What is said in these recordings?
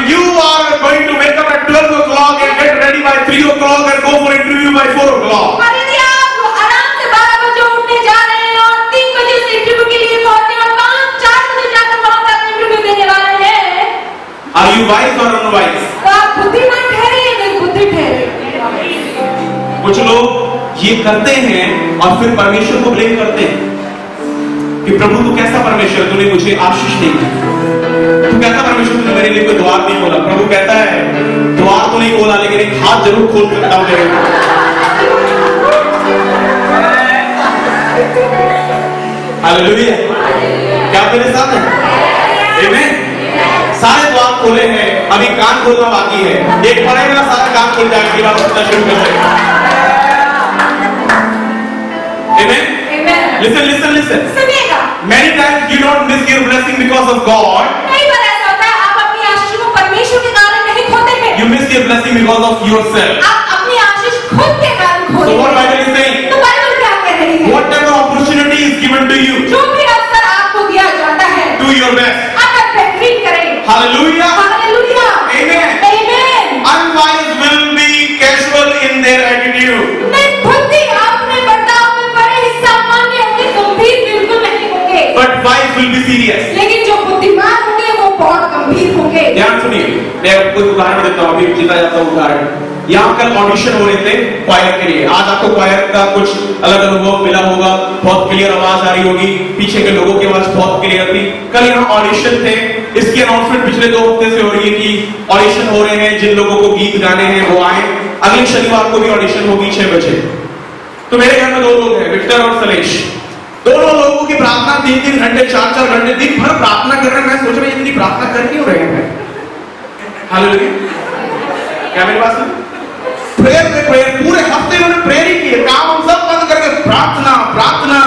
you are going to wake up at 12 o'clock and get ready by 3 o'clock and go for interview by 4 o'clock. और यदि आप आराम से 12 बजे उठने जा रहे हैं और 3 बजे से इंटरव्यू के लिए पहुंचे और 5-4 बजे जाकर वहां पर इंटरव्यू देने वाले हैं, Are you wise or unwise? तो आप बुद्धिमान ठहरे या निर्बुद्धि ठहरे? कुछ लोग ये करते हैं और फिर परमेश्वर को ब्लेम करते हैं कि प्रभु तू कैसा परमेश्वर, तूने मुझे आशीष नहीं दी, तू कैसा परमेश्वर, तूने मेरे लिए कोई द्वार नहीं खोला। प्रभु कहता है द्वार तो नहीं खोला लेकिन एक हाथ जरूर खोल सकता हूं तेरे। हालेलुया, क्या आप मेरे साथ हैं? आमीन। सारे द्वार खोले हैं, अभी कान खोलना बाकी है। एक पढ़ेगा सारा कान खुल जाएगा, की बात सुनना शुरू कर देगा। Amen. Listen. सुनिएगा। Many times you don't miss your blessing because of God. कई बार ऐसा होता है आप अपनी आशीष को परमेश्वर के कारण नहीं खोते हैं। You miss your blessing because of yourself. आप अपनी आशीष खुद के कारण खोते So हैं। what Bible is saying? तो बाइबल क्या कह रही है? Whatever opportunity is given to you, जो भी अवसर आपको दिया जाता है, do your best. आप बेहतरीन करें। Hallelujah. हालेलुया। Amen. आमीन। Unwise will be casual in their attitude. निर्बुद्धि अपने बर्ताव में बड़े ही सामान्य होंगे, गंभीर बिल्कुल नहीं होंगे। But wise will be serious. लेकिन जो बुद्धिमान होंगे वो बहुत गंभीर होंगे। ध्यान सुनिए, मैं आपको एक उदाहरण देता हूँ, अभी जीता जाता हूँ उदाहरण। यहाँ कल ऑडिशन हो रहे थे क्वायर के लिए। आज आपको क्वायर का कुछ अलग अनुभव मिला होगा, बहुत क्लियर आवाज आ रही होगी, पीछे के लोगों की आवाज बहुत क्लियर थी। कल यहाँ ऑडिशन थे, इसकी अनाउंसमेंट पिछले 2 हफ्ते से हो रही है कि ऑडिशन हो रहे हैं, जिन लोगों को गीत गाने हैं वो आए। अगले शनिवार को भी ऑडिशन होगी 6 बजे। तो मेरे घर में 2 लोग हैं, विक्टर और सलेश। दोनों लोगों की प्रार्थना 3-3 घंटे 4-4 घंटे दिन भर प्रार्थना कर रहे हैं। मैं सोच रहा हूँ इतनी प्रार्थना कर क्यों रहे हैं? हालेलुया, क्या मेरी बात सुन? प्रेयर में प्रेयर, पूरे हफ्ते में प्रेयर ही की है। काम हम सब बंद करके प्रार्थना।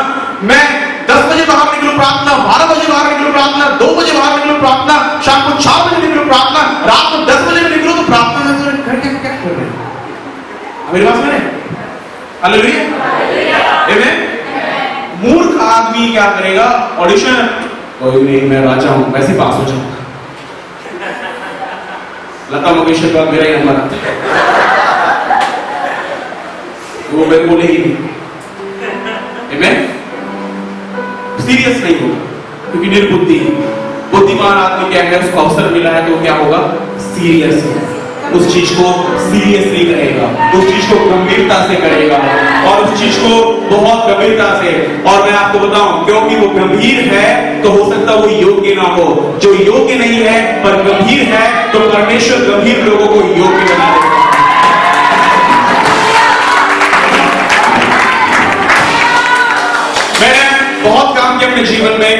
मैं 10 बजे बाहर निकलूं प्रार्थना, 12 बजे बाहर निकलूं प्रार्थना, 2 बजे बाहर निकलूं प्रार्थना, शाम को 6 बजे निकलूं प्रार्थना, रात को 10 बजे निकलूं तो प्रार्थना में क्या कर रहे हैं? मेरी बात सुने? हालेलुया, आमीन। मूर्ख आदमी क्या करेगा? ऑडिशन, कोई नहीं, मैं राजा हूं, वैसे पास हो जाऊंगा। लता मंगेशकर के बाद मेरा ही नंबर आता है, वो मेरे को नहीं। सीरियस नहीं होगा क्योंकि निर्बुद्धि। बुद्धिमान आदमी क्या है, उसको अवसर मिला है तो क्या होगा? सीरियस, उस चीज को सीरियसली करेगा, उस चीज को गंभीरता से करेगा और उस चीज को बहुत गंभीरता से। और मैं आपको बताऊं, क्योंकि वो गंभीर है तो हो सकता वो योग्य ना हो। जो योग्य नहीं है पर गंभीर है तो परमेश्वर गंभीर लोगों को योग्य बना देगा। मैंने बहुत काम किया अपने जीवन में,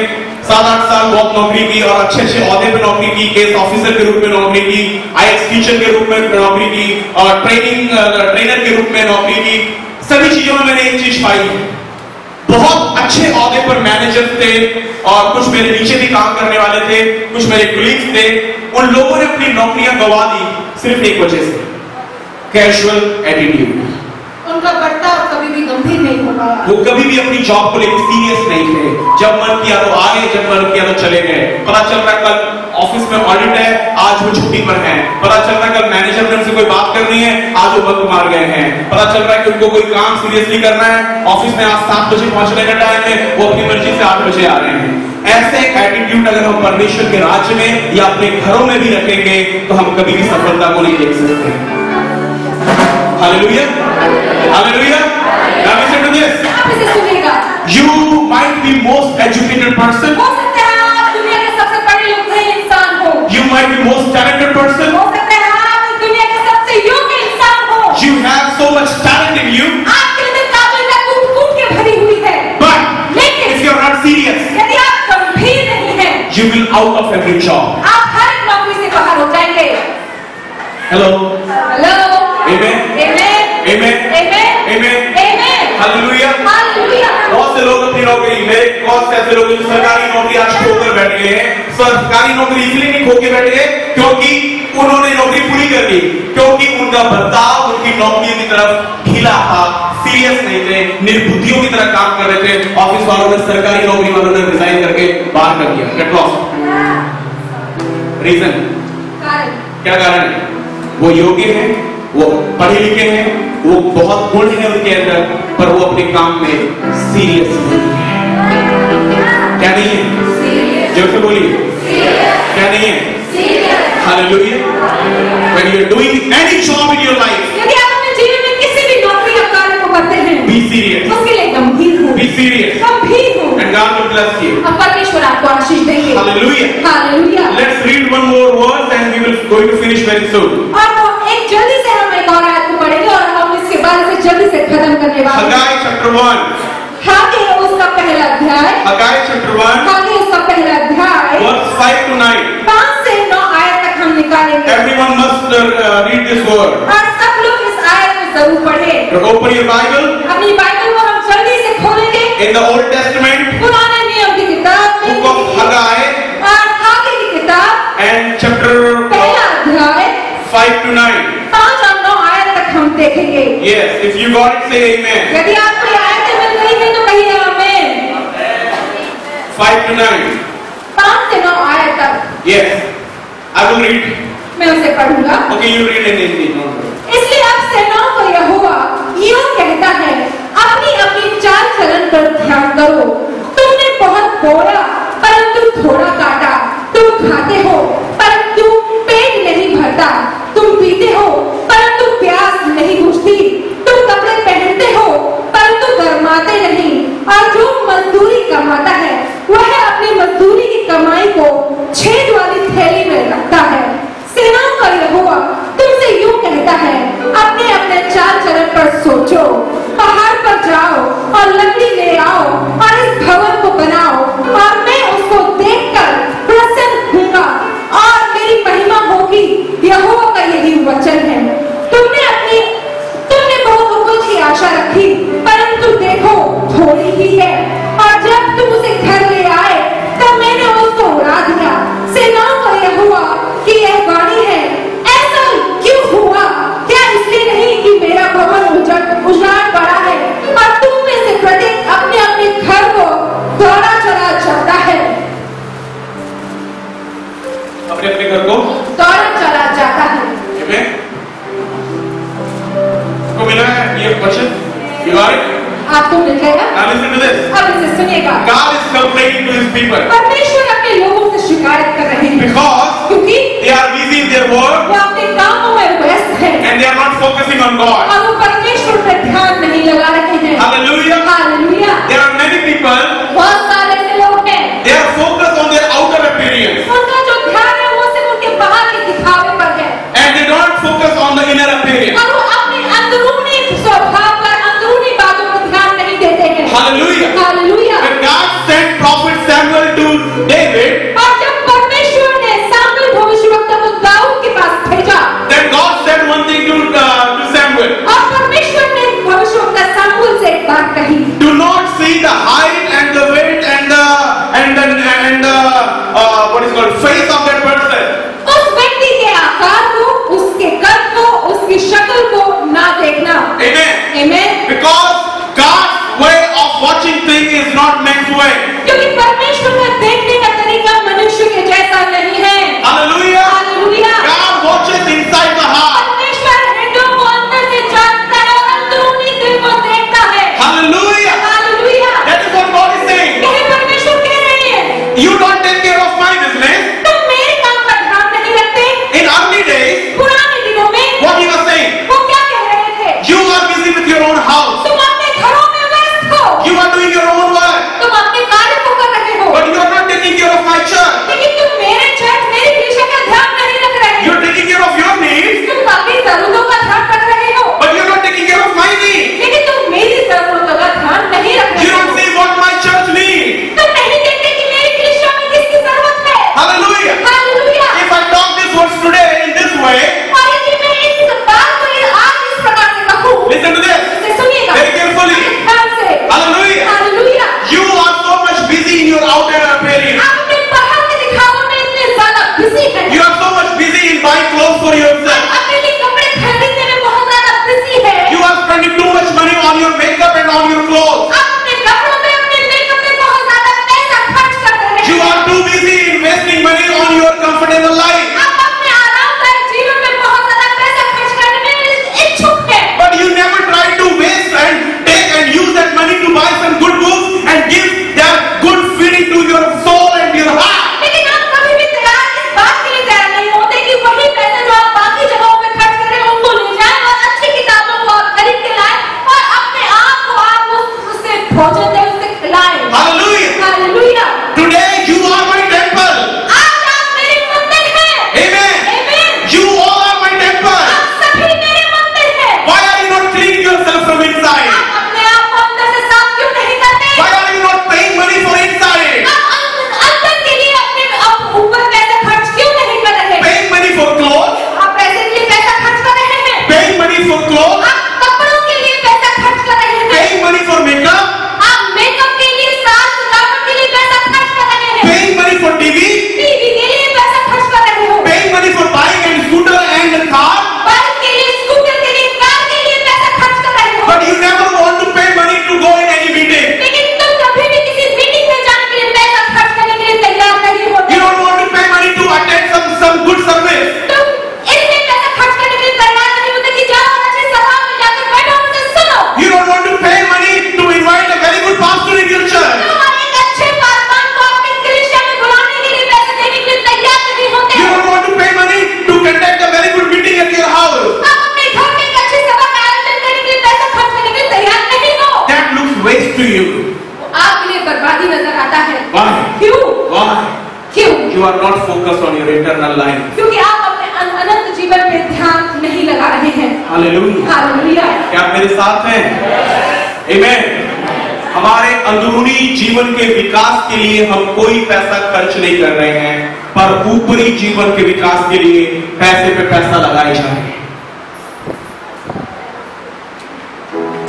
7-8 साल बहुत नौकरी की और अच्छे ओहदे पे नौकरी की, केस ऑफिसर के रूप में नौकरी की, आईएएस टीचर के रूप में नौकरी की और ट्रेनर के रूप में नौकरी की। सभी चीजों में मैंने एक चीज पाई, बहुत अच्छे ओहदे पर मैनेजर थे और कुछ मेरे नीचे भी काम करने वाले थे, कुछ मेरे कलीग्स थे। उन लोगों ने अपनी नौकरियां गंवा दी सिर्फ एक वजह से, कैजुअल एटीट्यूड। उनका बर्ताव कभी भी गंभीर नहीं होगा। वो कभी भी अपनी जॉब को लेकर सीरियस नहीं थे। जब मन किया तो आ गए, जब मन किया तो चले गए। पता चल रहा है कल ऑफिस में ऑडिट है, आज वो छुट्टी पर हैं। पता चल रहा है कल मैनेजर ने उनसे कोई बात करनी है, आज वो बंक मार गए हैं। पता चल रहा है कि उनको कोई काम सीरियसली करना है, ऑफिस में आज 7 बजे पहुंचने का टाइम है, वो अपनी मर्जी से 8 बजे आ रहे हैं। ऐसे एटीट्यूड अगर हम परमेश्वर के राज्य में या अपने घरों में भी रखेंगे तो हम कभी भी सफलता को नहीं देख सकते। Hallelujah, hallelujah. Now listen to this. आप इसे सुनिएगा। You might be most educated person. हो सकता है आप दुनिया के सबसे पढ़े लिखे इंसान हो। You might be most talented person. हो सकता है आप इस दुनिया के सबसे योग्य इंसान हो। You have so much talent in you. आपके अंदर काबिलियत कूट-कूट के भरी हुई है। But लेकिन if you are not serious, यदि आप गंभीर नहीं हैं, you will out of every job. आप हर एक नौकरी से बाहर हो जाएंगे। Hello. Hello. Amen. Amen. Amen. Amen. Amen. Amen. Hallelujah. Hallelujah. बहुत से लोग अपनी नौकरी में, बहुत से ऐसे लोग जो सरकारी नौकरी आज खोकर बैठ गए हैं। सरकारी नौकरी इसलिए नहीं खो के बैठ गए क्योंकि उन्होंने नौकरी पूरी कर दी, क्योंकि उनका बर्ताव उनकी नौकरी की तरफ ढीला था, सीरियस नहीं थे, निर्बुद्धियों की तरह काम कर रहे थे। ऑफिस वालों ने, सरकारी नौकरी वालों ने रिजाइन करके बाहर कर दिया। Get lost. रीजन, क्या कारण है? वो योग्य है, वो पढ़े लिखे हैं, वो बहुत गुण है उनके अंदर, पर वो अपने काम में सीरियस नहीं है। क्या नहीं है? जोर से बोलिए, क्या नहीं है? Hallelujah. When you are doing any job in your life, यदि आप अपने जीवन में किसी भी नौकरी या कार्य को करते हैं, be serious. उसके लिए गंभीर हो, Be serious. गंभीर हो, And God will bless you. और परमेश्वर आपको आशीष देंगे। Hallelujah. Hallelujah. Let's read one more verse and we will going to finish very soon. और वो एक जल्दी से हम एक और आयत को पढ़ेंगे और हम इसके बाद से जल्दी से खत्म करने वाले हैं। Haggai chapter 1. हागे उसका पहला अध्याय, Haggai chapter 1, हागे उसका पहला अध्याय verse 5 to 9. 5 से 9 आयत तक हम निकालेंगे। Everyone must read this word. और सब लोग इस आयत को जरूर पढ़ें। Open your Bible. अपनी बाइबल को हम जल्दी से खोलेंगे। In the Old Testament, पुराने नियम की किताब में book of Haggai और हागे की किताब and chapter पहला अध्याय 5 to 9. 5 और 9 आयत तक हम देखेंगे। Yes, if you got it, say amen. यदि आपको ये आयतें मिल गई हैं तो कहिए आमीन। 5 to 9. 5 से 9 आयत तक Yes, I will read. मैं उसे पढ़ूंगा। Okay, you read in Hindi. No, no. इसलिए अब सेनाओं को यहोवा यूं कहता है, अपनी अपनी चाल चलन पर ध्यान करो। तुमने बहुत बोया परंतु थोड़ा काटा, तुम खाते हो परंतु पेट नहीं भरता, तुम पीते हो परंतु प्यास नहीं बुझती, तुम कपड़े पहनते हो परंतु गर्माते नहीं, और जो मजदूरी कमाता है वह अपनी मजदूरी की कमाई को छेद वाली थैली में रखता है। सेनाओं का यहोवा तुमसे यूं कहता है, अपने अपने चाल चलन पर सोचो, पहाड़ पर जाओ और लकड़ी ले आओ और इस भवन को बनाओ, और मैं उसको देखकर प्रसन्न हूँगा और मेरी महिमा होगी। यहोवा का यही वचन है। तुमने बहुत कुछ की आशा रखी, परंतु देखो थोड़ी ही है, और जब तुम उसे घर ले आए तब मैंने उसको उड़ा दिया। सेनाओं का यहोवा की यह वाणी है, ऐसा क्यों हुआ? क्या इसलिए नहीं कि मेरा भवन उजाड़ पड़ा है और तुम में से प्रत्येक अपने अपने घर को दौड़ा चला जाता है, अपने अपने घर को दौड़ा चला जाता है। Amen. को मिला है ये क्वेश्चन? You got it? आपको मिल जाएगा। Now listen to this. अब इसे सुनिएगा। God is complaining to His people परमेश्वर अपने लोगों से शिकायत कर रहे हैं because क्योंकि they are busy in their work वो अपने कामों में व्यस्त हैं and they are not focusing on God. और वो परमेश्वर पर ध्यान नहीं लगा रहे हैं। Hallelujah. Hallelujah. There are many people. बहुत सारे ऐसे लोग हैं, They are focused on their outer appearance उनका जो ध्यान है वो सिर्फ उनके बाहर के दिखावे पर है and they don't focus on the inner appearance. और वो अपने अंदरूनी स्वभाव पर, अंदरूनी बातों पर ध्यान नहीं देते हैं। Hallelujah. Hallelujah. When God sent prophet Samuel to David, और जब परमेश्वर ने सामुएल भविष्यवक्ता को दाऊद के पास भेजा, then God said one thing to Samuel. और परमेश्वर ने भविष्यवक्ता सामुएल से एक बात कही, Do not see the height and the weight and the what is called face of that person. उस व्यक्ति के आकार को, उसके कद को, उसकी शक्ल को ना देखना। Amen. आमीन। Because God's way of watching things is not man's way. क्योंकि परमेश्वर का देखने का तरीका you are not focused on your eternal life. क्योंकि आप अपने अनंत जीवन पे ध्यान नहीं लगा रहे हैं। Hallelujah. हालेलुया। क्या आप मेरे साथ हैं? Amen. हमारे अंदरूनी जीवन के विकास के लिए हम कोई पैसा खर्च नहीं कर रहे हैं, पर ऊपरी जीवन के विकास के लिए पैसे पे पैसा लगाए जा रहे हैं।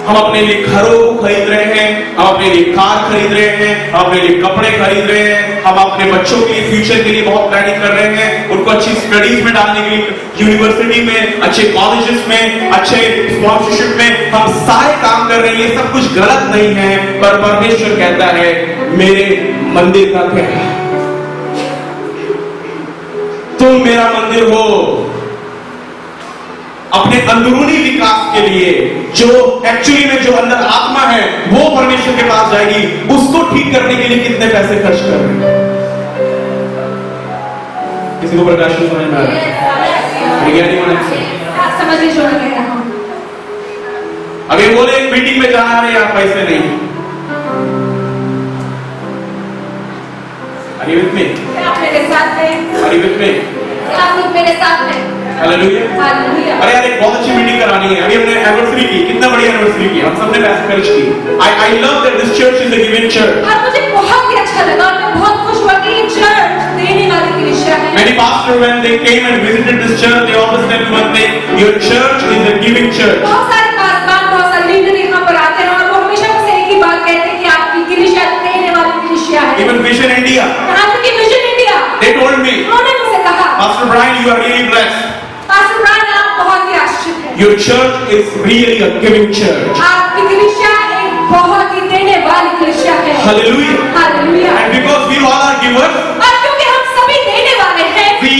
हम अपने लिए घरों को खरीद रहे हैं, हम अपने लिए कार खरीद रहे हैं, हम अपने लिए कपड़े खरीद रहे हैं, हम अपने बच्चों के लिए फ्यूचर के लिए बहुत प्लानिंग कर रहे हैं, उनको अच्छी स्टडीज में डालने के लिए, यूनिवर्सिटी में, अच्छे कॉलेजेस में, अच्छे स्पॉन्सरशिप में हम सारे काम कर रहे हैं। ये सब कुछ गलत नहीं है, पर परमेश्वर कहता है मेरे मंदिर का क्या है? तुम मेरा मंदिर हो। अपने अंदरूनी विकास के लिए जो एक्चुअली में जो अंदर आत्मा है वो परमेश्वर के पास जाएगी, उसको ठीक करने के लिए कितने पैसे खर्च कर रहे हैं? किसी को प्रकाश नहीं समझ में आ रहा है? समझिए जो मैं कह रहा हूं। अभी बोले एक मीटिंग में जाना है, यार पैसे नहीं। Are you with me? आप मेरे साथ हैं? Are you with me? आप लोग मेरे साथ हैं? हालेलुया। हालेलुया। अरे यार एक बहुत अच्छी मीटिंग करानी है। अभी हमने एनिवर्सरी की, कितना बढ़िया एनिवर्सरी की, हम सबने पैसे खर्च की। I love that this church is a giving church. और मुझे बहुत ही अच्छा लगा और मैं बहुत खुश हुआ कि ये चर्च देने वाली कलीसिया है। Many pastors when they came and visited this church, they always tell me one thing: your church is a giving church. बहुत सारे पासवान, बहुत सारे लीडर यहाँ पर आते हैं और वो हमेशा मुझसे एक ही बात कहते हैं कि आपकी कलीसिया देने वाली कलीसिया है। Even Vision India, आपकी vision India, they told me, उन्होंने मुझसे कहा, Pastor Brian, you are really blessed. Pastor Brian आप बहुत ही आश्चर्य हैं। Your church is really a giving church. आपकी कलीसिया एक बहुत ही देने वाली कलीसिया है। Hallelujah. Hallelujah. And because we all are givers, और क्योंकि हम सभी देने वाले हैं, we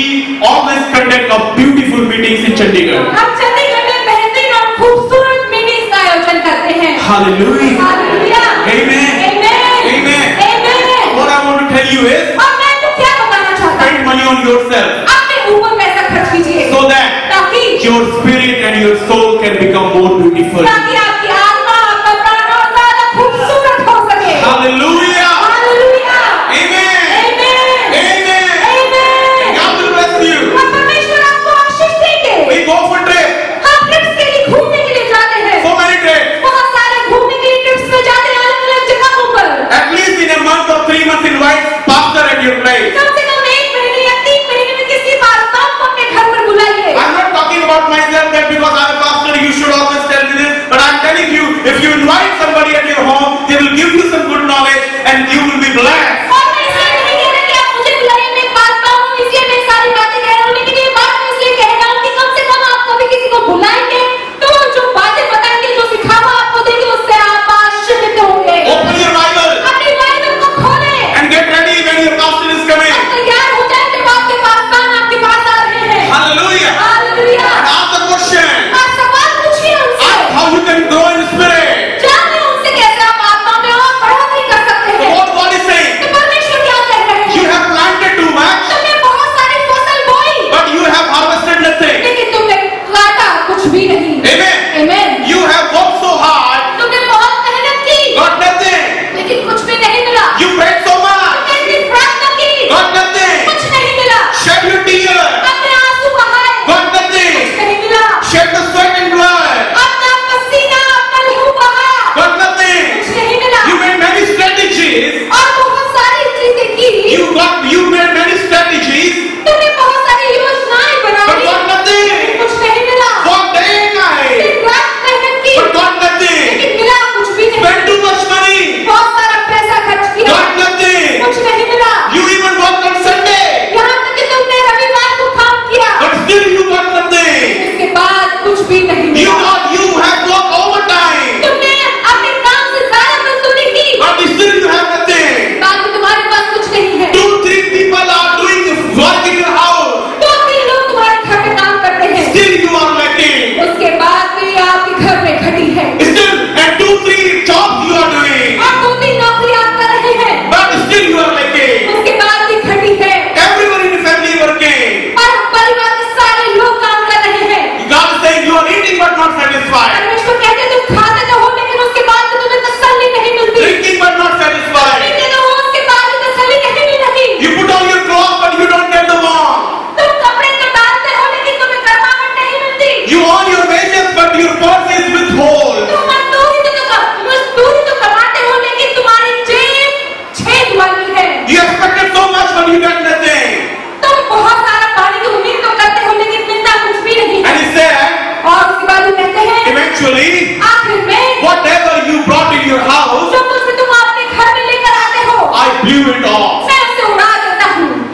always conduct a beautiful meetings in Chandigarh. हम चंडीगढ़ में बेहतरीन और खूबसूरत मीटिंग्स का आयोजन करते हैं। Hallelujah. Hallelujah. Amen. Amen. Amen. Amen. What I want to tell you is, और मैं आपको क्या बताना चाहता हूँ? spend money on yourself अपने ऊपर पैसा खर्च कीजिए so that ताकि your spirit and your soul can become more beautiful. ताकि आपकी आत्मा, आपका प्राण और ज्यादा खूबसूरत हो सके। Hallelujah. Hallelujah. Amen. Amen. Amen. Amen. God will bless you. और परमेश्वर आपको आशीष देंगे। We go for trip. हम ट्रिप्स के लिए घूमने के लिए जाते हैं। So many trips. बहुत सारे घूमने के लिए ट्रिप्स में जाते हैं अलग-अलग जगहों पर। At least in a month or 3 months, invite pastor at your place. कम से कम 1 महीने या 3 महीने में किसी पास्टर को अपने घर पर बुलाइए। I'm not talking about myself that because I'm a pastor, you should always tell me this, but I'm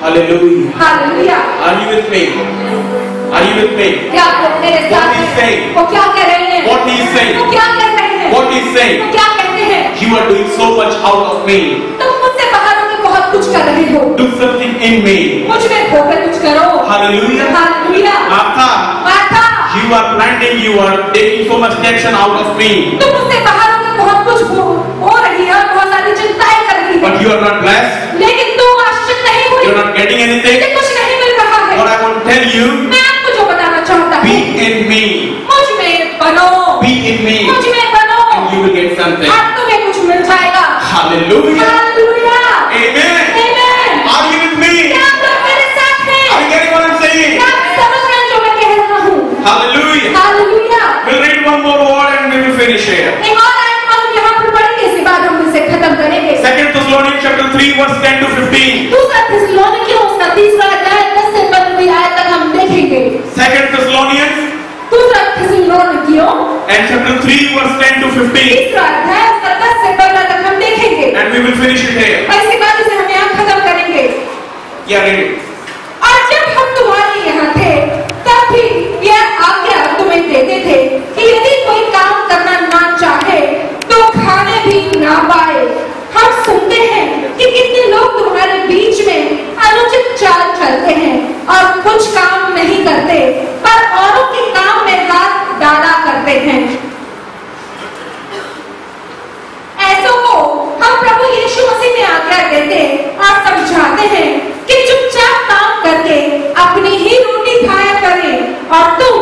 Hallelujah. Hallelujah. Are you with me? Are you with me? क्या आप मेरे What साथ he is हैं? saying? वो क्या कह रहे हैं? What he is saying? वो क्या कह रहे हैं? What he is saying? वो क्या कहते हैं? You are doing so much out of me. तुम मुझसे बाहर होकर बहुत कुछ कर रहे हो। Do something in me. मुझ में होकर कुछ करो। Hallelujah. Hallelujah. Martha, Martha, you are planting, you are taking so much tension out of me. तुम मुझसे बाहर होकर बहुत कुछ हो रही है, बहुत सारी चिंताएं कर रही है। But you are not blessed. लेकिन तुम आश्चर्य नहीं हुई। You are not getting anything. मुझे कुछ नहीं मिल रहा है। What I want to tell you, मैं आपको जो बताना चाहता be हूँ, in me. मुझ में बनो। Be in me. मुझ में बनो। And you will get something. और तुम्हें कुछ मिल जाएगा। Hallelujah. हालेलुया। Amen. आमीन। Are you with me? क्या आप लोग मेरे साथ हैं? Are you getting what I'm saying? क्या आप समझ रहे हैं जो मैं कह रहा हूँ? Hallelujah. Hallelujah. We'll read one more word and we will finish here. एक और आयत हम यहाँ पर पढ़ेंगे, इसके बाद हम इसे खत्म करेंगे। 2 Thessalonians chapter 3 verse 10 to 15. दूसरा थिस्सलुनीकियों उसका तीसरा अध्याय 10 से 15 आयत तक हम देखेंगे। 2 Thessalonians दूसरा थिस्सलुनीकियों and chapter 3 verse 10 to 15. तीसरा अध्याय उसका 10 से 15 तक हम देखेंगे And we will finish it here. और इसके बाद इसे हम यहाँ खत्म करेंगे। Yeah, read it. और जब हम तुम्हारे यहाँ थे तब भी यह आज्ञा तुम्हें देते थे कि यदि कोई काम करना ना चाहे तो खाने भी ना पाए। हम सुनते हैं कि कितने लोग तुम्हारे बीच में अनुचित चाल चलते हैं और कुछ काम नहीं करते पर औरों के काम में हाथ डाला करते हैं। ऐसों को हम प्रभु यीशु मसीह में आज्ञा देते और समझाते हैं कि चुपचाप काम करके अपनी ही रोटी खाया करें और तुम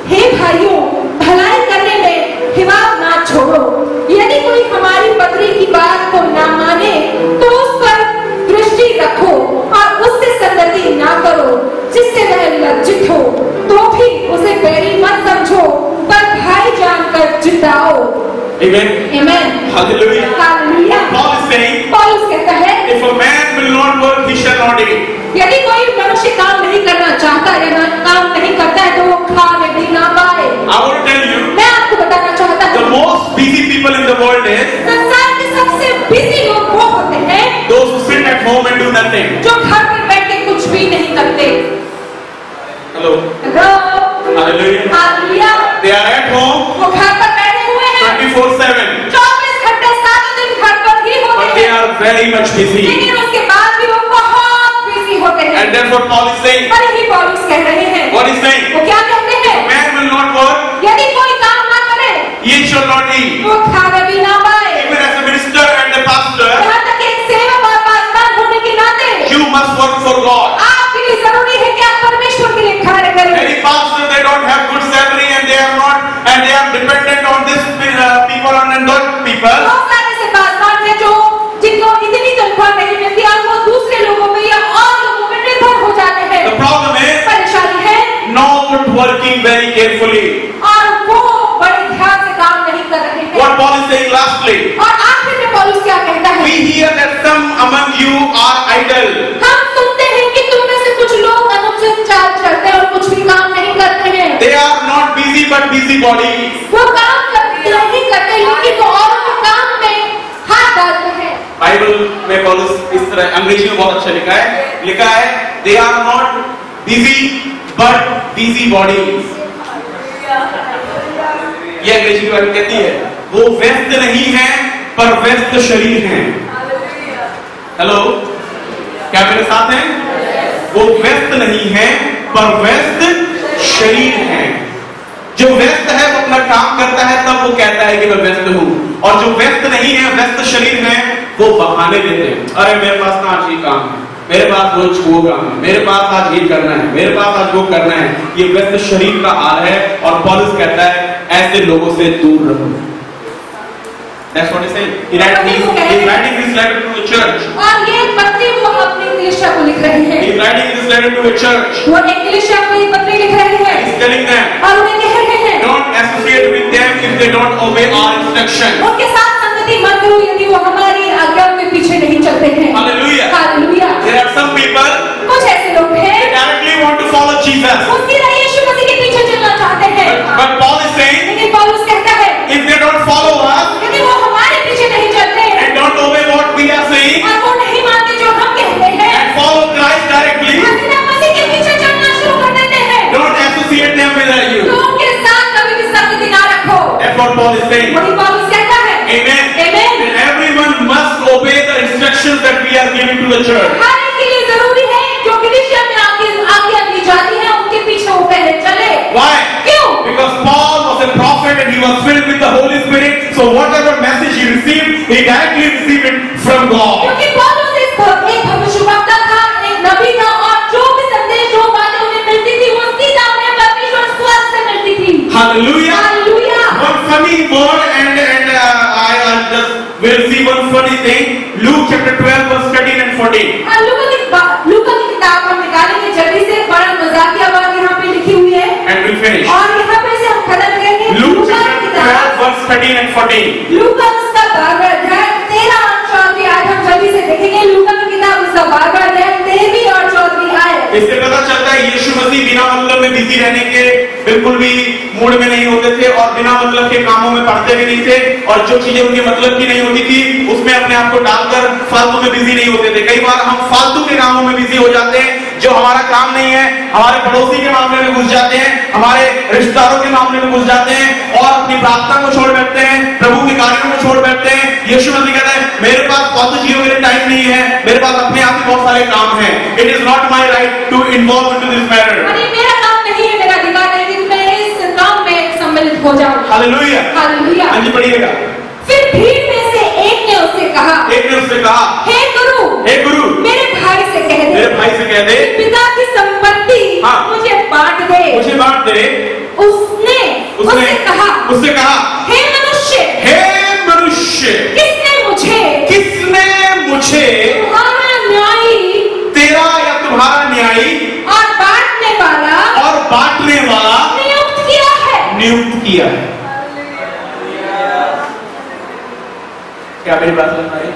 हे भाइयों भलाई करने में हिम्मत ना छोड़ो। यदि कोई हमारी पत्री की बात को ना माने तो उस पर दृष्टि रखो और उससे संगति ना करो जिससे वह लज्जित हो, तो भी उसे बैरी मत समझो पर भाई जानकर जिताओ। Amen. Amen. Hallelujah. Hallelujah. Paul is saying, पौलुस कहता है if a man will not work, he shall not eat. यदि कोई मनुष्य काम नहीं करना चाहता या काम नहीं करता है तो वो खाने भी ना पाए। I want to tell you, मैं आपको बताना चाहता the हूँ, most busy people in the world is संसार के सबसे बिजी लोग वो होते हैं those who sit at home and do nothing. जो घर पर बैठ के कुछ भी नहीं करते। Hello. Hallelujah. Hallelujah. They are at home वो घर पर बैठे हुए हैं 24/7, 24 घंटे 7 दिन घर पर ही but होते they हैं, are very much busy. लेकिन उसके बाद भी वो बहुत बिजी होते हैं। And that's what Paul is saying. पर यही पौलुस कह रहे हैं। What is saying? वो क्या कहते हैं? Man will not work, यदि कोई काम ना करे he shall not eat. वो खाना भी ना पाए। Even as a minister and a pastor, यहाँ तक कि एक सेवक और पासवान होने के नाते you must work for God. आपके लिए जरूरी है कि आप परमेश्वर के लिए कार्य करें। Many pastors, they don't have good salary and they are dependent on this people and those people. बहुत सारे ऐसे पासवान हैं जो जिनको इतनी तनख्वाह नहीं मिलती और वो दूसरे लोगों पे या और लोगों पे निर्भर हो जाते हैं। The problem is परेशानी है not working very carefully. और वो बड़े ध्यान से काम नहीं कर रहे हैं। What Paul is saying lastly, और आखिर में पौलुस क्या कहता है? we hear that some among you are idle. हम सुनते हैं कि तुम में से कुछ लोग अनुचित चाल चलते हैं और कुछ भी काम नहीं करते हैं। They are not busy but busybodies. वो काम नहीं करते लेकिन वो औरों के काम में हाथ डालते हैं। बाइबल में पौलुस इस तरह अंग्रेजी में बहुत अच्छा लिखा है they are not busy but busybodies. ये अंग्रेजी की बात कहती है वो व्यस्त नहीं है पर व्यस्त शरीर हैं। हेलो, क्या मेरे साथ हैं? वो व्यस्त नहीं है पर व्यस्त शरीर हैं। जो व्यस्त है वो अपना काम करता है तब वो कहता है कि मैं व्यस्त हूं, और जो व्यस्त नहीं है, व्यस्त शरीर है, वो बहाने देते हैं। अरे मेरे पास ना आज ये काम है, मेरे पास रोज वो काम है, मेरे पास आज ये करना है, मेरे पास आज वो करना है। ये व्यस्त शरीर का हाल है और पौलुस कहता है ऐसे लोगों से दूर रहो। That's what he's saying. He's writing this letter to the church. और ये पत्री वो अपनी कलीसिया को लिख रहे हैं। He's writing this letter to a church. वो एक कलीसिया को ये पत्री लिख रहे हैं। He's telling them, और उन्हें कह रहे हैं, don't associate with them if they don't obey our instruction. उनके साथ संगति मत करो यदि वो हमारी आज्ञा के पीछे नहीं चलते हैं। Hallelujah. Hallelujah. There are some people कुछ ऐसे लोग हैं they directly want to follow Jesus. वो सीधा यीशु मसीह के पीछे चलना चाहते हैं। But Paul is saying, लेकिन पौलुस कहता है if they don't follow us यदि वो हमारे पीछे नहीं चलते and don't obey what we are saying और वो नहीं मानते जो हम कहते हैं and follow Christ directly, Paul is saying. वही पौलुस कहता है। Amen. Amen. And everyone must obey the instructions that we are giving to the church. हर एक के लिए जरूरी है जो कलीसिया में आगे दी जाती है उनके पीछे वो पहले चले। Why? क्यों? Because Paul was a prophet and he was filled with the Holy Spirit. So whatever message he received, he directly received it from God. क्योंकि पौलुस एक भविष्यवक्ता था, एक नबी था और जो भी संदेश जो बातें उन्हें मिलती थी वो सीधा उन्हें परमेश्वर स्वर्ग से मिलती थी। Hallelujah. Hallelujah. One funny word and I just will see one funny thing. Luke chapter 12 verse 13 and 14. लूका की किताब हम निकालेंगे जल्दी से, बड़ा मजाकिया बात यहाँ पे लिखी हुई है And we'll finish. और यहाँ पे से हम खत्म करेंगे। Luke लूका chapter की 12 किताब verse 13 and 14. लूका उसका 12वां अध्याय 13 और 14 आज हम जल्दी से देखेंगे। लूका की किताब उसका 12वां अध्याय 13वीं और 14वीं आयत। इससे पता चलता है यीशु मसीह बिना मतलब में बिजी रहने के बिल्कुल भी मूड में नहीं होते थे और बिना मतलब के कामों में पड़ते भी नहीं थे और जो चीजें उनके मतलब की नहीं होती थी उसमें अपने आप को डालकर फालतू में बिजी नहीं होते थे। कई बार हम फालतू के कामों में बिजी हो जाते हैं जो हमारा काम नहीं है, हमारे पड़ोसी के मामले में घुस जाते हैं, हमारे रिश्तेदारों के मामले में घुस जाते हैं और अपनी प्रार्थना को छोड़ बैठते हैं, प्रभु के कार्यों को छोड़ बैठते हैं। यीशु मसीह कहता है मेरे पास फालतू चीजों के लिए टाइम नहीं है, मेरे पास अपने आप ही बहुत सारे काम हैं। It is not my right to involve into this matter. मेरा काम नहीं है, मेरा अधिकार नहीं कि मैं इस काम में सम्मिलित हो जाऊं। हालेलुया। हालेलुया। हाँ जी पढ़िएगा। फिर भीड़ में से एक ने उससे कहा, हे गुरु, मेरे भाई से कह दे पिता की संपत्ति मुझे बांट दे। उसने उससे कहा हे मनुष्य, किसने मुझे तुम्हारा न्यायी और बांटने वाला नियुक्त किया है। क्या मेरी बात समझ रही है?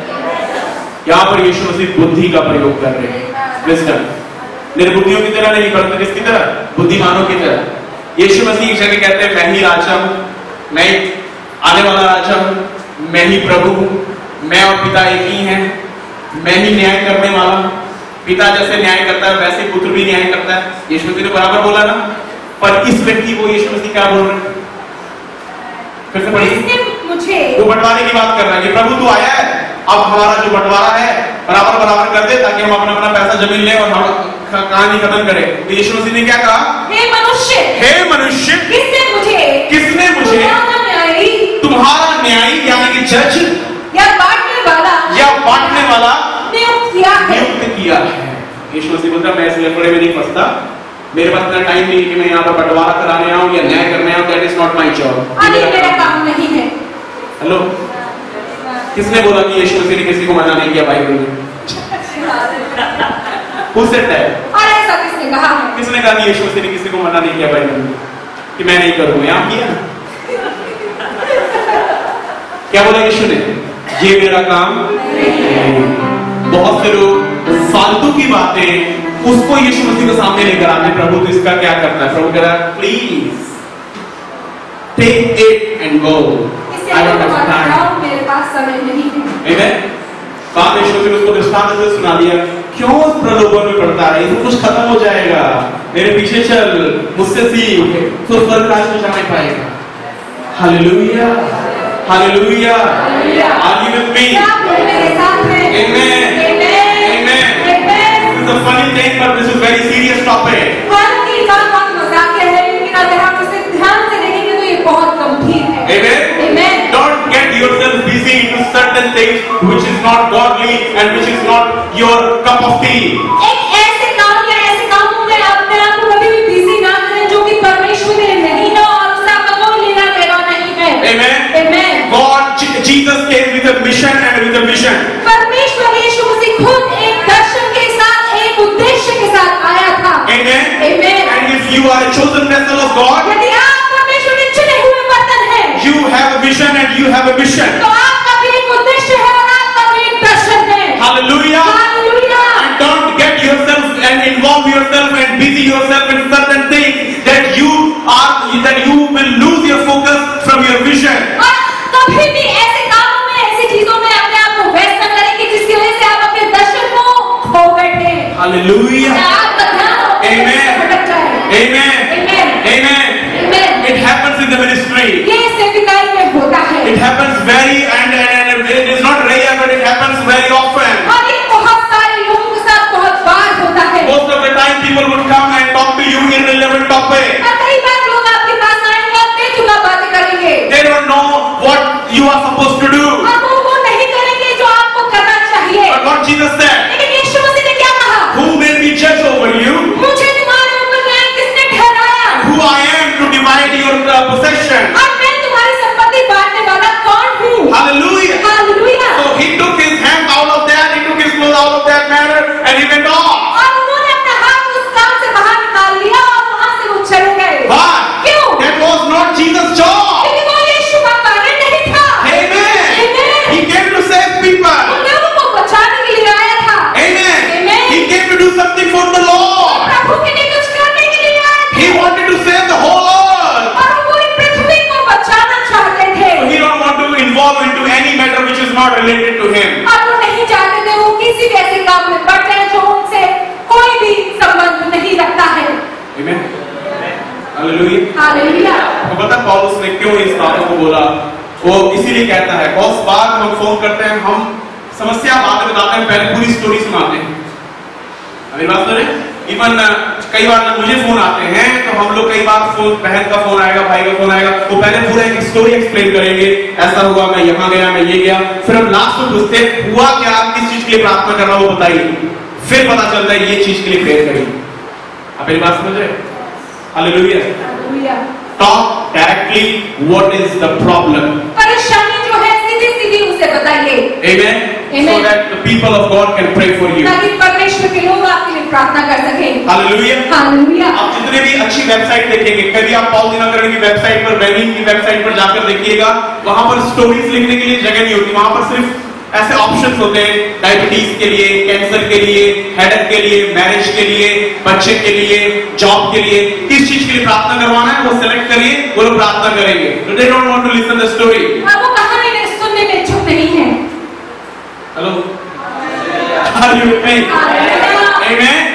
यहाँ पर यीशु मसीह बुद्धि का प्रयोग कर रहे हैं, विजडम। निर्बुद्धियों की तरह नहीं परंतु किसकी तरह? बुद्धिमानों की तरह। यीशु मसीह एक जगह कहते हैं मैं ही राजा हूं, मैं आने वाला राजा हूं, मैं ही प्रभु हूं, मैं और पिता एक ही हैं, मैं ही न्याय करने वाला हूं। पिता जैसे न्याय करता है वैसे पुत्र भी न्याय करता है। यीशु मसीह ने बराबर बोला ना, पर इस व्यक्ति को यीशु मसीह क्या बोल रहे हैं? फिर से पढ़िए। वो बंटवारे की बात कर रहा है कि प्रभु तू आया है, अब हमारा जो बंटवारा है बराबर कर दे ताकि हम अपना पैसा जमीन ले और हम कहानी खत्म करें। तो यीशु मसीह ने क्या कहा? हे मनुष्य, किसने मुझे तुम्हारा न्यायी यानी कि जज या बांटने वाला नियुक्त किया है। यीशु मसीह बोलता मैं इस लफड़े में नहीं फंसता, मेरे पास इतना टाइम नहीं कि मैं यहाँ पर बंटवारा कराने आऊं या न्याय करने आऊं। That is not my job, मेरा काम नहीं है। हेलो, किसने बोला कि यीशु मसीह ने किसी को मना नहीं किया बाइबल में? Who said that? और ऐसा किसने कहा? किसने कहा कि यीशु मसीह ने किसी को मना नहीं किया बाइबल में कि मैं नहीं करूंगा? यहाँ किया क्या बोला यीशु ने? ये मेरा काम नहीं। बहुत से लोग फालतू की बातें उसको यीशु मसीह के सामने लेकर आते हैं। प्रभु तो इसका क्या करना है? प्रभु कह रहा है please take it and go, I don't have time, मेरे पास समय नहीं है। आमेन। बाद में यीशु ने उसको दृष्टांत से सुना दिया, क्यों प्रलोभन में पड़ता है, ये सब कुछ खत्म हो जाएगा, मेरे पीछे चल, मुझसे सीख, तो स्वर्ग राज्य में जाने पाएगा। Hallelujah, hallelujah, are you with me? Amen, amen. This is a funny thing, but this is very serious topic. बहुत मजाकिया है, लेकिन अगर हम उसे ध्यान से देखेंगे तो ये बहुत गंभीर है। Amen. Amen. Don't get yourself busy into certain things which is not godly and which is not your cup of tea. एक ऐसे काम या ऐसे कामों में अपने आप को कभी भी बिजी ना करें जो कि परमेश्वर के लिए नहीं है और उसका कोई लेना देना नहीं है। Amen. Amen. God, Jesus came with a mission and with a vision. परमेश्वर यीशु मसीह खुद एक दर्शन के साथ, एक उद्देश्य के साथ आया था। Amen. Amen. And if you are a chosen vessel of God, यदि आप परमेश्वर के चुने हुए बर्तन हैं, you have a vision and you have a mission. तो आपका भी एक उद्देश्य है और आपका भी एक दर्शन है। Hallelujah. Hallelujah. And don't get yourself and involve yourself and busy yourself in certain things that you will lose your focus from your vision. और कभी भी ऐसे कामों में, ऐसी चीजों में अपने आप को व्यस्त न करें कि जिसकी वजह से आप अपने दर्शन को खो बैठे। Hallelujah. आपका ध्यान Amen. भटक जाए। Amen. Amen. Amen. Amen. It happens in the ministry. ये सेविकाई में होता happens very and it is not rare, but it happens very often. और ये बहुत सारे लोगों के साथ बहुत बार होता है। Most of the time people would come and talk to you irrelevant topic. और कई बार लोग आपके पास आएंगे और बेचुका बातें करेंगे। They don't know what you are supposed to do. और वो नहीं करेंगे जो आपको करना चाहिए। But what Jesus said, लेकिन यीशु मसीह ने क्या कहा? who will be judge over you? मुझे तुम्हारे ऊपर न्याय किसने ठहराया? Who I am to divide your possession? और मैं तुम्हारी संपत्ति बांटने वाला कौन हूँ? Hallelujah. Hallelujah. So he took his hand out of that, he took his clothes out of that matter, and he went off. और उन्होंने अपना हाथ उस काम से बाहर निकाल लिया और वहां से वो चले गए। Why? क्यों? That was not Jesus' job. क्योंकि वो यीशु का कार्य नहीं था। Amen. Amen. He came to save people. उन लोगों को बचाने के लिए आया था। Amen. Amen. He came to do something for the Lord. प्रभु के लिए कुछ करने के लिए आए थे। He wanted to save the whole earth. और वो पूरी पृथ्वी को बचाना चाहते थे। He don't want to involve into any matter which is not related to him. और वो नहीं चाहते थे वो किसी भी ऐसे काम में बढ़ जाए जो उनसे कोई भी संबंध नहीं रखता है। Amen. Hallelujah. हालेलुया। तो पता पौलुस ने क्यों इस बातों को बोला? वो इसीलिए कहता है, बहुत बार हम फोन करते हैं, हम समस्या बातें बताते हैं, पहले पूरी स्टोरी सुनाते हैं। मेरी बात सुन रहे? इवन कई बार जब मुझे फोन आते हैं तो हम लोग कई बार फोन, बहन का फोन आएगा, भाई का फोन आएगा, वो पहले पूरा एक स्टोरी एक्सप्लेन करेंगे, ऐसा हुआ, मैं यहाँ गया, मैं ये गया, फिर हम लास्ट में पूछते हैं हुआ क्या, किस चीज के लिए प्रार्थना कर रहा हो वो बताइए, फिर पता चलता है ये चीज के लिए प्रेयर करिए। आप मेरी बात समझ रहे? Hallelujah. Hallelujah. Talk directly what is the problem. परेशानी जो है सीधी-सीधी उसे बताइए। Amen. Amen. So that the people of God can pray for you. ताकि परमेश्वर के लोग आपके लिए प्रार्थना कर सकें। Hallelujah. हालेलुया। आप जितने भी अच्छी वेबसाइट देखेंगे, कभी आप पॉल दिनकरन की वेबसाइट पर, बेनिंग की वेबसाइट पर जाकर देखिएगा, वहां पर स्टोरीज लिखने के लिए जगह नहीं होती, वहां पर सिर्फ ऐसे ऑप्शंस होते हैं, डायबिटीज के लिए, कैंसर के लिए, हेडेक के लिए, मैरिज के लिए, बच्चे के लिए, जॉब के लिए, किस चीज के लिए प्रार्थना करवाना है वो सेलेक्ट करिए, वो लोग प्रार्थना करेंगे। So they don't want to listen the story. और वो कहानी में सुनने में इच्छुक नहीं है। Hello. Are you with me? Hallelujah. Amen.